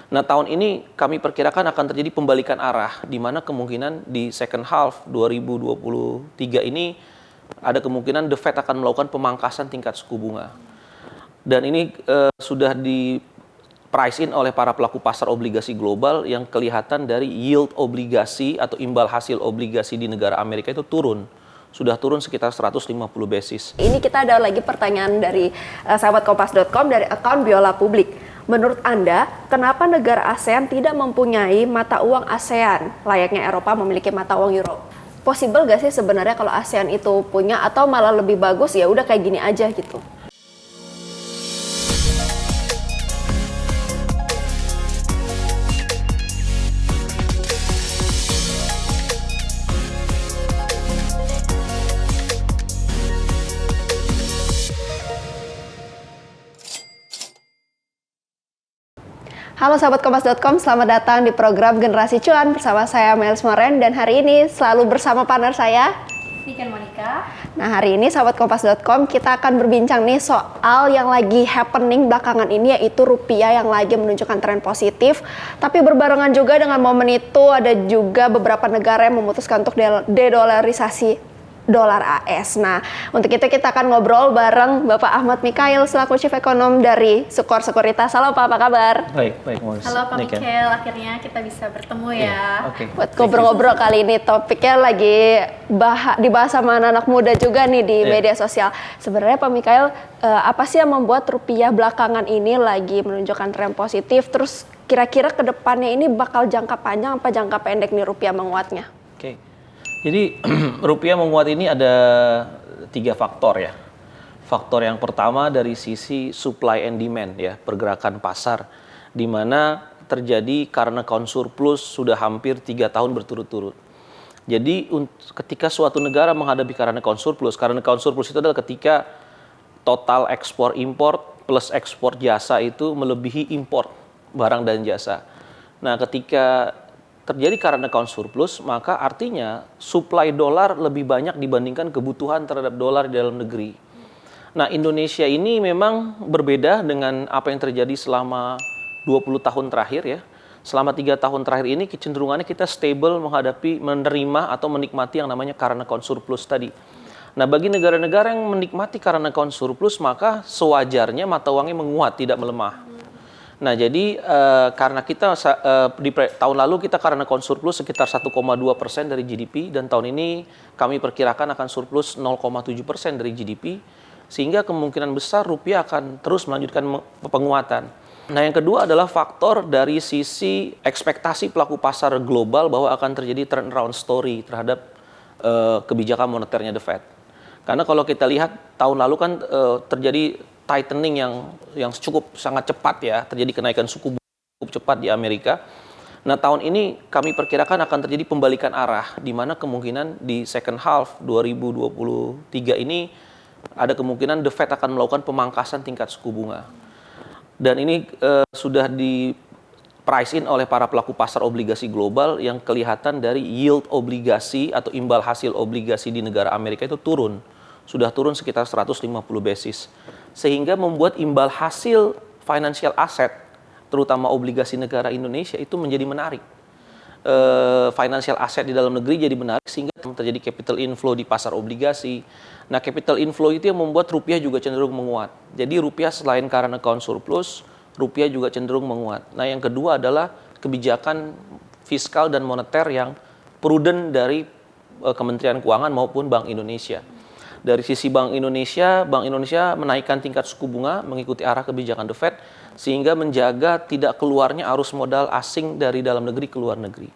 Nah, tahun ini kami perkirakan akan terjadi pembalikan arah, di mana kemungkinan di second half 2023 ini ada kemungkinan The Fed akan melakukan pemangkasan tingkat suku bunga. Dan ini sudah di price in oleh para pelaku pasar obligasi global yang kelihatan dari yield obligasi atau imbal hasil obligasi di negara Amerika itu turun. Sudah turun sekitar 150 basis. Ini kita ada lagi pertanyaan dari sahabat kompas.com dari akun Biola Publik. Menurut Anda, kenapa negara ASEAN tidak mempunyai mata uang ASEAN layaknya Eropa memiliki mata uang euro? Possible gak sih sebenarnya kalau ASEAN itu punya, atau malah lebih bagus ya udah kayak gini aja gitu? Halo sahabat kompas.com, selamat datang di program Generasi Cuan bersama saya Melis Moren, dan hari ini selalu bersama partner saya Niken Monica. Nah, hari ini sahabat kompas.com kita akan berbincang nih soal yang lagi happening belakangan ini, yaitu rupiah yang lagi menunjukkan tren positif. Tapi berbarengan juga dengan momen itu ada juga beberapa negara yang memutuskan untuk dedolarisasi dolar AS. Nah, untuk itu kita akan ngobrol bareng Bapak Ahmad Mikhail selaku Chief Ekonom dari Sukor Sekuritas. Halo Pak, apa kabar? Baik, Mas. Halo Pak Mikhail, akhirnya kita bisa bertemu ya. Okay. Buat ngobrol-ngobrol kali ini topiknya lagi dibahas sama anak-anak muda juga nih di media sosial. Sebenarnya Pak Mikhail, apa sih yang membuat rupiah belakangan ini lagi menunjukkan tren positif? Terus kira-kira ke depannya ini bakal jangka panjang apa jangka pendek nih rupiah menguatnya? Oke. Jadi rupiah menguat ini ada 3 faktor ya. Faktor yang pertama dari sisi supply and demand ya, pergerakan pasar, di mana terjadi karena account surplus sudah hampir 3 tahun berturut-turut. Jadi ketika suatu negara menghadapi current account surplus itu adalah ketika total ekspor impor plus ekspor jasa itu melebihi impor barang dan jasa. Nah, ketika terjadi current account surplus, maka artinya supply dolar lebih banyak dibandingkan kebutuhan terhadap dolar di dalam negeri. Nah, Indonesia ini memang berbeda dengan apa yang terjadi selama 20 tahun terakhir ya. Selama 3 tahun terakhir ini kecenderungannya kita stable menerima atau menikmati yang namanya current account surplus tadi. Nah, bagi negara-negara yang menikmati current account surplus, maka sewajarnya mata uangnya menguat, tidak melemah. Nah, jadi karena kita di tahun lalu kita karena account surplus sekitar 1,2% dari GDP, dan tahun ini kami perkirakan akan surplus 0,7% dari GDP, sehingga kemungkinan besar rupiah akan terus melanjutkan penguatan. Nah, yang kedua adalah faktor dari sisi ekspektasi pelaku pasar global bahwa akan terjadi turnaround story terhadap kebijakan moneternya The Fed. Karena kalau kita lihat tahun lalu kan terjadi tightening yang sangat cepat ya, terjadi kenaikan suku bunga cukup cepat di Amerika. Nah, tahun ini kami perkirakan akan terjadi pembalikan arah, di mana kemungkinan di second half 2023 ini ada kemungkinan The Fed akan melakukan pemangkasan tingkat suku bunga. Dan ini sudah di price in oleh para pelaku pasar obligasi global yang kelihatan dari yield obligasi atau imbal hasil obligasi di negara Amerika itu turun. Sudah turun sekitar 150 basis. Sehingga membuat imbal hasil financial asset, terutama obligasi negara Indonesia, itu menjadi menarik. Financial asset di dalam negeri jadi menarik, sehingga terjadi capital inflow di pasar obligasi. Nah, capital inflow itu yang membuat rupiah juga cenderung menguat. Jadi rupiah selain current account surplus, rupiah juga cenderung menguat. Nah, yang kedua adalah kebijakan fiskal dan moneter yang prudent dari Kementerian Keuangan maupun Bank Indonesia. Dari sisi Bank Indonesia menaikkan tingkat suku bunga mengikuti arah kebijakan The Fed, sehingga menjaga tidak keluarnya arus modal asing dari dalam negeri ke luar negeri.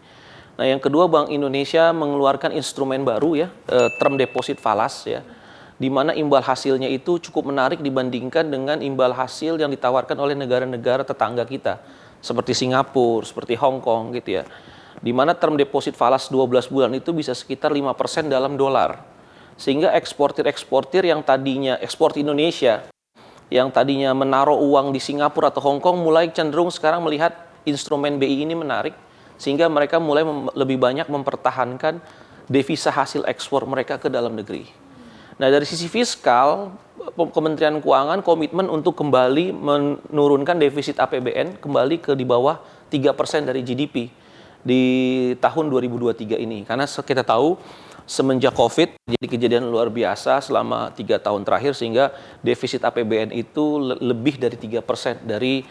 Nah, yang kedua, Bank Indonesia mengeluarkan instrumen baru ya, term deposit falas ya, di mana imbal hasilnya itu cukup menarik dibandingkan dengan imbal hasil yang ditawarkan oleh negara-negara tetangga kita, seperti Singapura, seperti Hong Kong gitu ya. Di mana term deposit falas 12 bulan itu bisa sekitar 5% dalam dolar. Sehingga eksportir yang tadinya ekspor Indonesia yang tadinya menaruh uang di Singapura atau Hong Kong mulai cenderung sekarang melihat instrumen BI ini menarik, sehingga mereka mulai lebih banyak mempertahankan devisa hasil ekspor mereka ke dalam negeri. Nah, dari sisi fiskal, Kementerian Keuangan komitmen untuk kembali menurunkan defisit APBN kembali ke di bawah 3% dari GDP di tahun 2023 ini. Karena kita tahu semenjak COVID jadi kejadian luar biasa selama 3 tahun terakhir, sehingga defisit APBN itu lebih dari 3% dari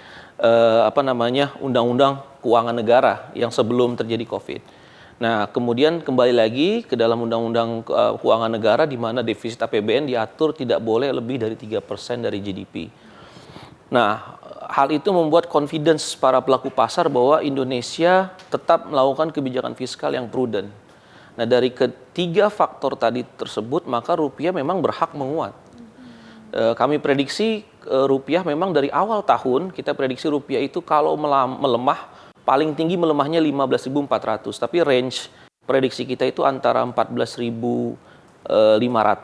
undang-undang keuangan negara yang sebelum terjadi COVID. Nah, kemudian kembali lagi ke dalam undang-undang keuangan negara di mana defisit APBN diatur tidak boleh lebih dari 3% dari GDP. Nah, hal itu membuat confidence para pelaku pasar bahwa Indonesia tetap melakukan kebijakan fiskal yang prudent. Nah, dari ketiga faktor tadi tersebut, maka rupiah memang berhak menguat. Kami prediksi rupiah memang dari awal tahun, kita prediksi rupiah itu kalau melemah, paling tinggi melemahnya 15.400, tapi range prediksi kita itu antara 14.500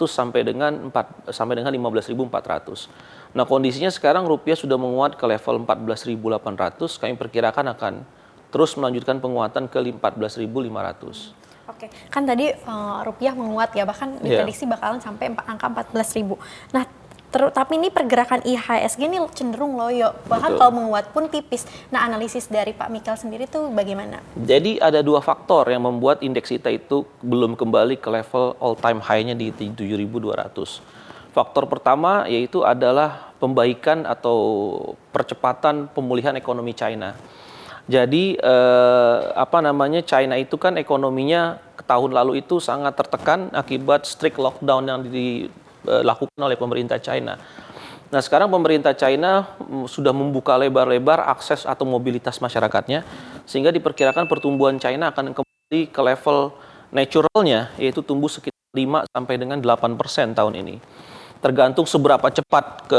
sampai dengan 15.400. Nah, kondisinya sekarang rupiah sudah menguat ke level 14.800, kami perkirakan akan terus melanjutkan penguatan ke 14.500. Oke, kan tadi rupiah menguat ya, bahkan diprediksi bakalan sampai angka 14.000. Nah, tapi ini pergerakan IHSG ini cenderung loyo, bahkan Betul. kalau menguat pun tipis. Nah, analisis dari Pak Mikael sendiri tuh bagaimana? Jadi ada dua faktor yang membuat indeks kita itu belum kembali ke level all time high-nya di 7.200. Faktor pertama yaitu adalah pembaikan atau percepatan pemulihan ekonomi China. Jadi China itu kan ekonominya tahun lalu itu sangat tertekan akibat strict lockdown yang dilakukan oleh pemerintah China. Nah, sekarang pemerintah China sudah membuka lebar-lebar akses atau mobilitas masyarakatnya, sehingga diperkirakan pertumbuhan China akan kembali ke level naturalnya, yaitu tumbuh sekitar 5 sampai dengan 8% tahun ini. Tergantung seberapa cepat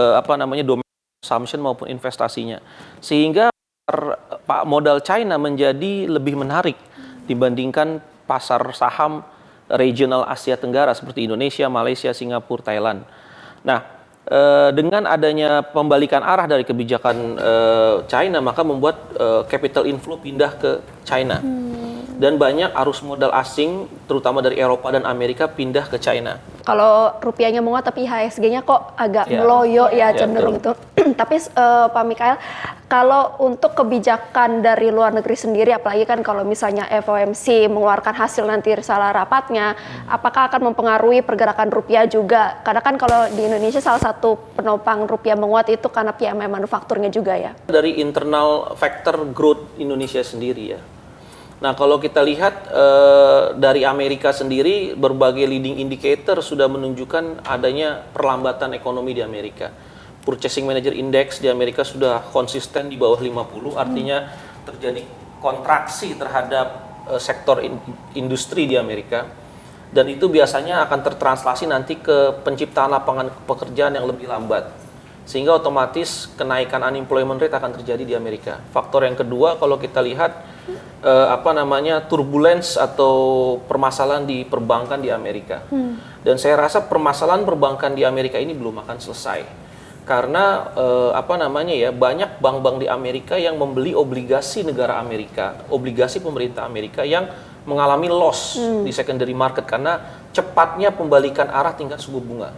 domestic consumption maupun investasinya. Sehingga modal China menjadi lebih menarik dibandingkan pasar saham regional Asia Tenggara seperti Indonesia, Malaysia, Singapura, Thailand. Nah, dengan adanya pembalikan arah dari kebijakan China, maka membuat capital inflow pindah ke China. Dan banyak arus modal asing, terutama dari Eropa dan Amerika, pindah ke China. Kalau rupiahnya menguat tapi IHSG-nya kok agak meloyo ya cenderung itu. Tapi Pak Mikael, kalau untuk kebijakan dari luar negeri sendiri, apalagi kan kalau misalnya FOMC mengeluarkan hasil nanti risalah rapatnya, apakah akan mempengaruhi pergerakan rupiah juga? Karena kan kalau di Indonesia salah satu penopang rupiah menguat itu karena PMI manufakturnya juga ya. Dari internal factor growth Indonesia sendiri ya. Nah, kalau kita lihat dari Amerika sendiri, berbagai leading indicator sudah menunjukkan adanya perlambatan ekonomi di Amerika. Purchasing Manager Index di Amerika sudah konsisten di bawah 50, artinya terjadi kontraksi terhadap sektor industri di Amerika. Dan itu biasanya akan tertranslasi nanti ke penciptaan lapangan pekerjaan yang lebih lambat. Sehingga otomatis kenaikan unemployment rate akan terjadi di Amerika. Faktor yang kedua, kalau kita lihat turbulence atau permasalahan di perbankan di Amerika. Dan saya rasa permasalahan perbankan di Amerika ini belum akan selesai. Karena banyak bank-bank di Amerika yang membeli obligasi negara Amerika, obligasi pemerintah Amerika yang mengalami loss di secondary market karena cepatnya pembalikan arah tingkat suku bunga.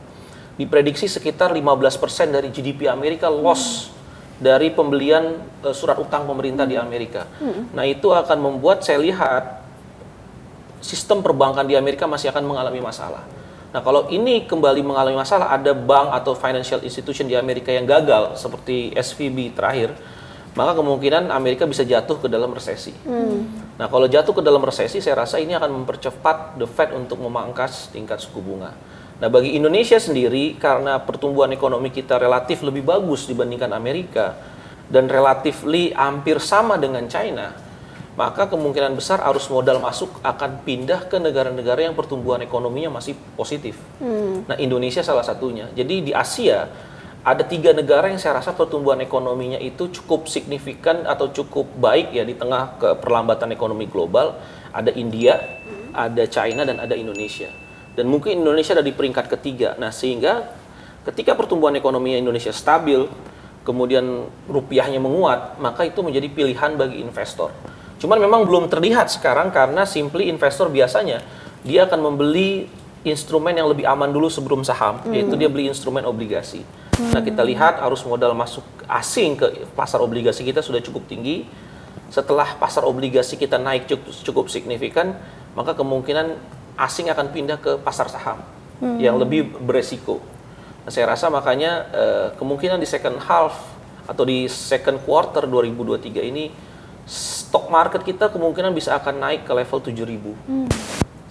Diprediksi sekitar 15% dari GDP Amerika loss dari pembelian surat utang pemerintah di Amerika. Nah, itu akan membuat saya lihat sistem perbankan di Amerika masih akan mengalami masalah. Nah, kalau ini kembali mengalami masalah, ada bank atau financial institution di Amerika yang gagal seperti SVB terakhir, maka kemungkinan Amerika bisa jatuh ke dalam resesi. Nah, kalau jatuh ke dalam resesi, saya rasa ini akan mempercepat The Fed untuk memangkas tingkat suku bunga. Nah, bagi Indonesia sendiri, karena pertumbuhan ekonomi kita relatif lebih bagus dibandingkan Amerika, dan relatif hampir sama dengan China, maka kemungkinan besar arus modal masuk akan pindah ke negara-negara yang pertumbuhan ekonominya masih positif. Nah, Indonesia salah satunya. Jadi di Asia, ada 3 negara yang saya rasa pertumbuhan ekonominya itu cukup signifikan atau cukup baik ya di tengah perlambatan ekonomi global. Ada India, ada China, dan ada Indonesia. Dan mungkin Indonesia ada di peringkat ketiga. Nah, sehingga ketika pertumbuhan ekonomi Indonesia stabil, kemudian rupiahnya menguat, maka itu menjadi pilihan bagi investor. Cuman memang belum terlihat sekarang karena simply investor biasanya dia akan membeli instrumen yang lebih aman dulu sebelum saham, yaitu dia beli instrumen obligasi. Nah, kita lihat arus modal masuk asing ke pasar obligasi kita sudah cukup tinggi. setelah pasar obligasi kita naik cukup signifikan, maka kemungkinan asing akan pindah ke pasar saham yang lebih beresiko. Nah, saya rasa makanya kemungkinan di second half atau di second quarter 2023 ini stock market kita kemungkinan bisa akan naik ke level 7.000.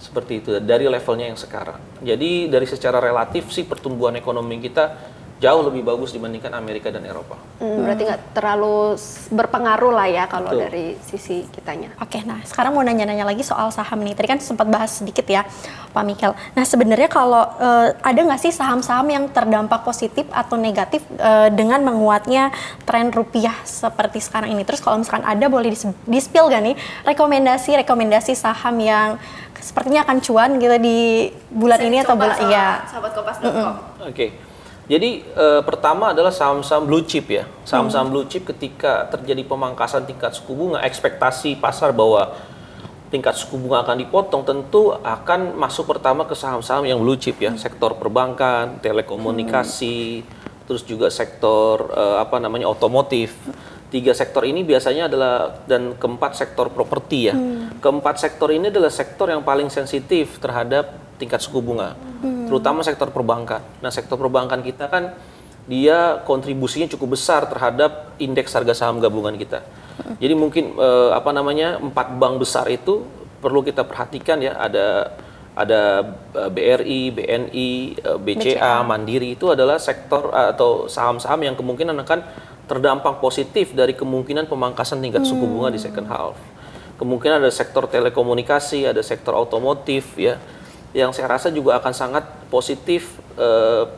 Seperti itu dari levelnya yang sekarang. Jadi dari secara relatif sih pertumbuhan ekonomi kita jauh lebih bagus dibandingkan Amerika dan Eropa. Berarti nggak terlalu berpengaruh lah ya kalau Betul. dari sisi kitanya. Oke, nah sekarang mau nanya-nanya lagi soal saham nih. Tadi kan sempat bahas sedikit ya, Pak Michael. Nah sebenarnya kalau ada nggak sih saham-saham yang terdampak positif atau negatif dengan menguatnya tren rupiah seperti sekarang ini? Terus kalau misalkan ada, boleh di-spill gak nih rekomendasi saham yang sepertinya akan cuan gitu di bulan ini atau bulan Sahabat Kompas.com. Oke. Jadi pertama adalah saham-saham blue chip ya. Saham-saham blue chip ketika terjadi pemangkasan tingkat suku bunga, ekspektasi pasar bahwa tingkat suku bunga akan dipotong, tentu akan masuk pertama ke saham-saham yang blue chip ya. Sektor perbankan, telekomunikasi, terus juga sektor otomotif. 3 sektor ini biasanya adalah, dan keempat sektor properti ya. Keempat sektor ini adalah sektor yang paling sensitif terhadap tingkat suku bunga, terutama sektor perbankan. Nah, sektor perbankan kita kan dia kontribusinya cukup besar terhadap indeks harga saham gabungan kita. Jadi mungkin 4 bank besar itu perlu kita perhatikan ya. Ada BRI, BNI, BCA, Mandiri, itu adalah sektor atau saham-saham yang kemungkinan akan terdampak positif dari kemungkinan pemangkasan tingkat suku bunga di second half. Kemungkinan ada sektor telekomunikasi, ada sektor otomotif ya, yang saya rasa juga akan sangat positif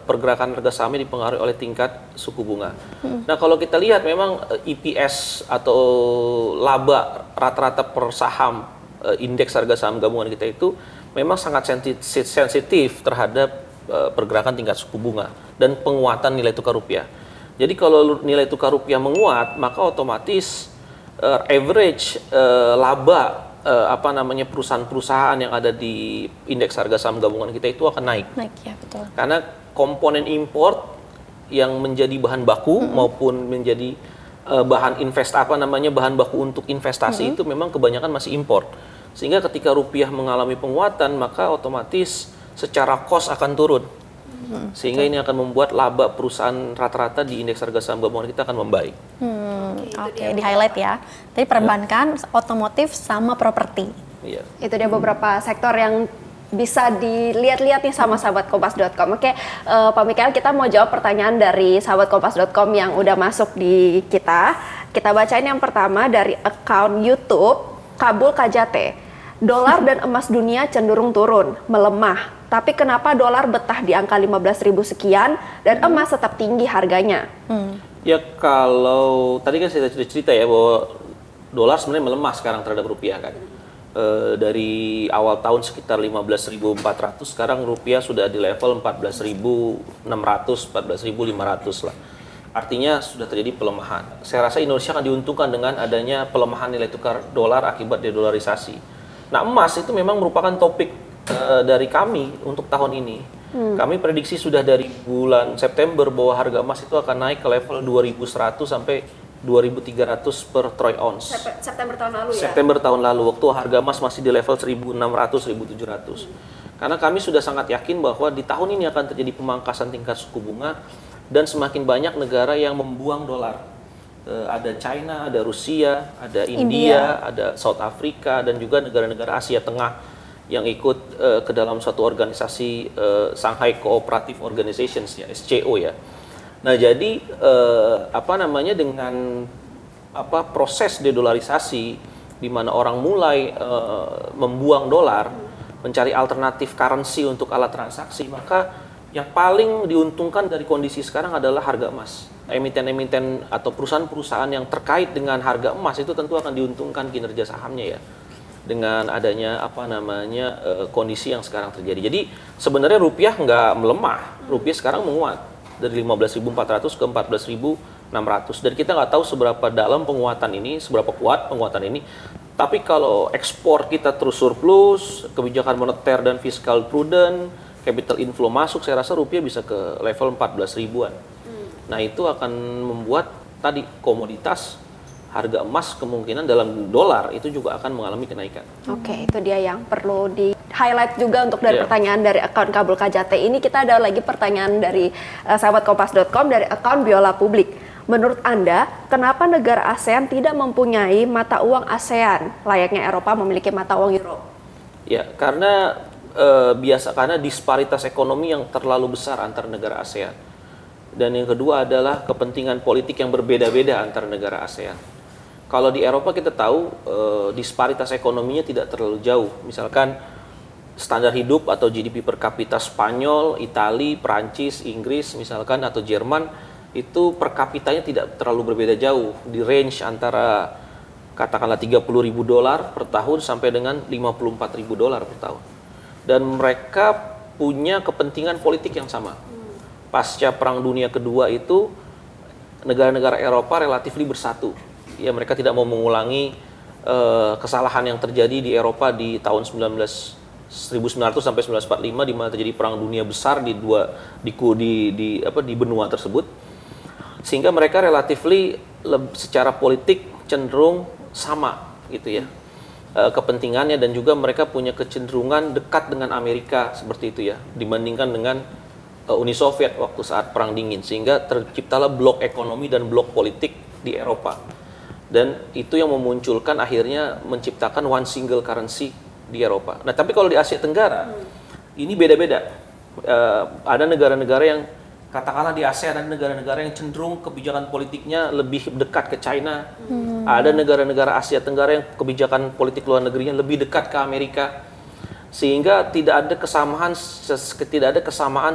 pergerakan harga sahamnya dipengaruhi oleh tingkat suku bunga. Nah, kalau kita lihat memang EPS atau laba rata-rata per saham indeks harga saham gabungan kita itu memang sangat sensitif terhadap pergerakan tingkat suku bunga dan penguatan nilai tukar rupiah. Jadi kalau nilai tukar rupiah menguat, maka otomatis average laba perusahaan-perusahaan yang ada di indeks harga saham gabungan kita itu akan naik. Naik ya, betul. Karena komponen import yang menjadi bahan baku maupun menjadi bahan baku untuk investasi itu memang kebanyakan masih import. Sehingga ketika rupiah mengalami penguatan, maka otomatis secara cost akan turun. Sehingga ini akan membuat laba perusahaan rata-rata di indeks harga saham gabungan kita akan membaik. Oke, di highlight ya. Tadi perbankan, otomotif, sama properti. Iya. Itu dia beberapa sektor yang bisa dilihat-lihat nih sama sahabat Kompas.com. Oke, Pak Michael, kita mau jawab pertanyaan dari sahabat Kompas.com yang udah masuk di kita. Kita bacain yang pertama dari account YouTube Kabul Kajate. Dolar dan emas dunia cenderung turun, melemah. Tapi kenapa dolar betah di angka 15.000 sekian dan emas tetap tinggi harganya? Ya, kalau tadi kan saya sudah cerita ya bahwa dolar sebenarnya melemah sekarang terhadap rupiah kan. Dari awal tahun sekitar 15.400, sekarang rupiah sudah di level 14.600, 14.500 lah. Artinya sudah terjadi pelemahan. Saya rasa Indonesia akan diuntungkan dengan adanya pelemahan nilai tukar dolar akibat dedolarisasi. Nah, emas itu memang merupakan topik dari kami untuk tahun ini. Kami prediksi sudah dari bulan September bahwa harga emas itu akan naik ke level 2.100 sampai 2.300 per troy ounce. September tahun lalu ya? September tahun lalu, waktu harga emas masih di level 1.600, 1.700. Karena kami sudah sangat yakin bahwa di tahun ini akan terjadi pemangkasan tingkat suku bunga dan semakin banyak negara yang membuang dolar. Ada China, ada Rusia, ada India, ada South Africa, dan juga negara-negara Asia Tengah yang ikut ke dalam suatu organisasi Shanghai Cooperative Organizations ya, SCO ya. Nah, jadi dengan proses dedolarisasi di mana orang mulai membuang dolar, mencari alternatif currency untuk alat transaksi, maka yang paling diuntungkan dari kondisi sekarang adalah harga emas. Emiten-emiten atau perusahaan-perusahaan yang terkait dengan harga emas itu tentu akan diuntungkan kinerja sahamnya ya, dengan adanya kondisi yang sekarang terjadi. Jadi sebenarnya rupiah nggak melemah, rupiah sekarang menguat dari 15.400 ke 14.600. Dan kita nggak tahu seberapa dalam penguatan ini, seberapa kuat penguatan ini. Tapi kalau ekspor kita terus surplus, kebijakan moneter dan fiskal prudent, capital inflow masuk, saya rasa rupiah bisa ke level 14 ribuan. Nah, itu akan membuat tadi komoditas harga emas kemungkinan dalam dolar itu juga akan mengalami kenaikan. Oke, itu dia yang perlu di-highlight juga untuk dari Iya. pertanyaan dari akun Kabul KJT. Ini kita ada lagi pertanyaan dari sahabat Kompas.com dari akun Biola Publik. Menurut Anda, kenapa negara ASEAN tidak mempunyai mata uang ASEAN, layaknya Eropa memiliki mata uang euro? Ya, karena karena disparitas ekonomi yang terlalu besar antar negara ASEAN. Dan yang kedua adalah kepentingan politik yang berbeda-beda antar negara ASEAN. Kalau di Eropa kita tahu disparitas ekonominya tidak terlalu jauh. Misalkan standar hidup atau GDP per kapita Spanyol, Italia, Prancis, Inggris misalkan atau Jerman itu per kapitanya tidak terlalu berbeda jauh, di range antara katakanlah $30.000 per tahun sampai dengan $54.000 per tahun. Dan mereka punya kepentingan politik yang sama. Pasca Perang Dunia Kedua itu negara-negara Eropa relatif bersatu. Ya, mereka tidak mau mengulangi kesalahan yang terjadi di Eropa di tahun 1900 sampai 1945 di mana terjadi perang dunia besar di benua tersebut, sehingga mereka relatifly secara politik cenderung sama gitu ya kepentingannya, dan juga mereka punya kecenderungan dekat dengan Amerika seperti itu ya dibandingkan dengan Uni Soviet waktu saat Perang Dingin, sehingga terciptalah blok ekonomi dan blok politik di Eropa, dan itu yang memunculkan akhirnya menciptakan one single currency di Eropa. Nah, tapi kalau di Asia Tenggara ini beda-beda. Ada negara-negara yang katakanlah di ASEAN ada negara-negara yang cenderung kebijakan politiknya lebih dekat ke China. Ada negara-negara Asia Tenggara yang kebijakan politik luar negerinya lebih dekat ke Amerika. Sehingga tidak ada kesamaan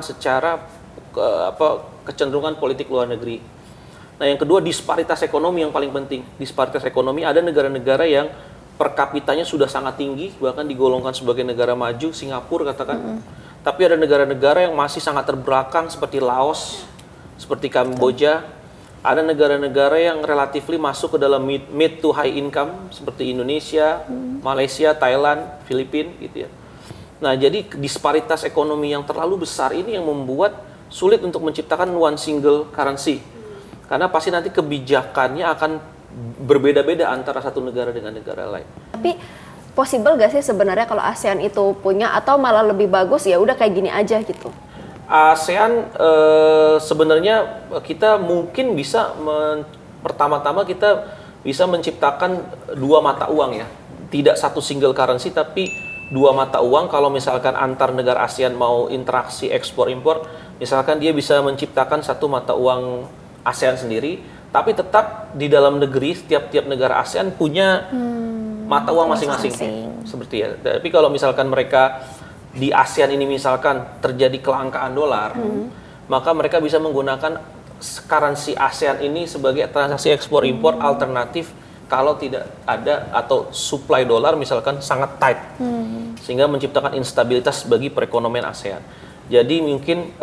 secara kecenderungan politik luar negeri. Nah, yang kedua disparitas ekonomi yang paling penting. Disparitas ekonomi, ada negara-negara yang per kapitanya sudah sangat tinggi, bahkan digolongkan sebagai negara maju, Singapura katakan. Tapi ada negara-negara yang masih sangat terbelakang seperti Laos, seperti Kamboja. Ada negara-negara yang relatifly masuk ke dalam mid to high income seperti Indonesia, Malaysia, Thailand, Filipina gitu ya. Nah, jadi disparitas ekonomi yang terlalu besar ini yang membuat sulit untuk menciptakan one single currency. Karena pasti nanti kebijakannya akan berbeda-beda antara satu negara dengan negara lain. Tapi possible gak sih sebenarnya kalau ASEAN itu punya, atau malah lebih bagus ya udah kayak gini aja gitu? ASEAN sebenarnya kita mungkin bisa pertama-tama kita bisa menciptakan dua mata uang ya. Tidak satu single currency tapi dua mata uang. Kalau misalkan antar negara ASEAN mau interaksi ekspor impor, misalkan dia bisa menciptakan satu mata uang ASEAN sendiri, tapi tetap di dalam negeri tiap-tiap negara ASEAN punya mata uang masing-masing. Seperti ya. Tapi kalau misalkan mereka di ASEAN ini misalkan terjadi kelangkaan dolar, maka mereka bisa menggunakan currency ASEAN ini sebagai transaksi ekspor impor alternatif kalau tidak ada atau supply dolar misalkan sangat tight, sehingga menciptakan instabilitas bagi perekonomian ASEAN. Jadi mungkin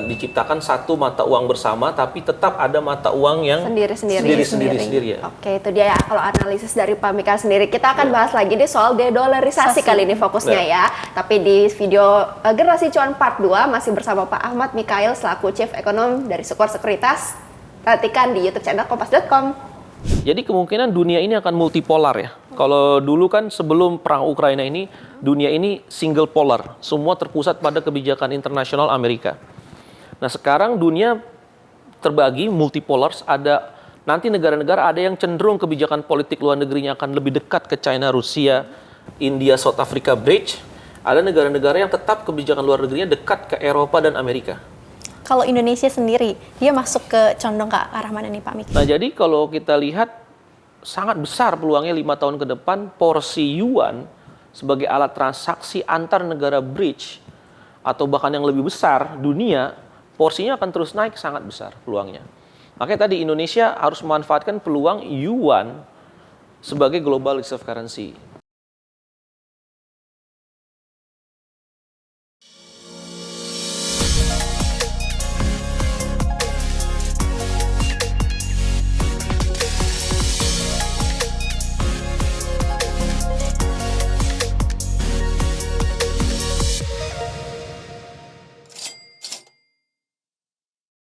diciptakan satu mata uang bersama, tapi tetap ada mata uang yang sendiri-sendiri ya. Oke, itu dia ya kalau analisis dari Pak Mikael sendiri. Kita akan bahas lagi deh soal dedolarisasi kali ini fokusnya ya. Tapi di video Generasi Cuan Part 2 masih bersama Pak Ahmad Mikael selaku Chief Ekonom dari Sukor Sekuritas. Perhatikan di YouTube channel Kompas.com. Jadi kemungkinan dunia ini akan multipolar ya. Kalau dulu kan sebelum perang Ukraina ini, dunia ini single polar. Semua terpusat pada kebijakan internasional Amerika. Nah, sekarang dunia terbagi multipolar. Ada nanti negara-negara ada yang cenderung kebijakan politik luar negerinya akan lebih dekat ke China, Rusia, India, South Africa, Bridge. Ada negara-negara yang tetap kebijakan luar negerinya dekat ke Eropa dan Amerika. Kalau Indonesia sendiri, dia masuk ke condong ke arah mana nih Pak Miki? Nah, jadi kalau kita lihat sangat besar peluangnya 5 tahun ke depan porsi yuan sebagai alat transaksi antar negara bridge atau bahkan yang lebih besar dunia, porsinya akan terus naik sangat besar peluangnya. Makanya tadi Indonesia harus memanfaatkan peluang yuan sebagai global reserve currency.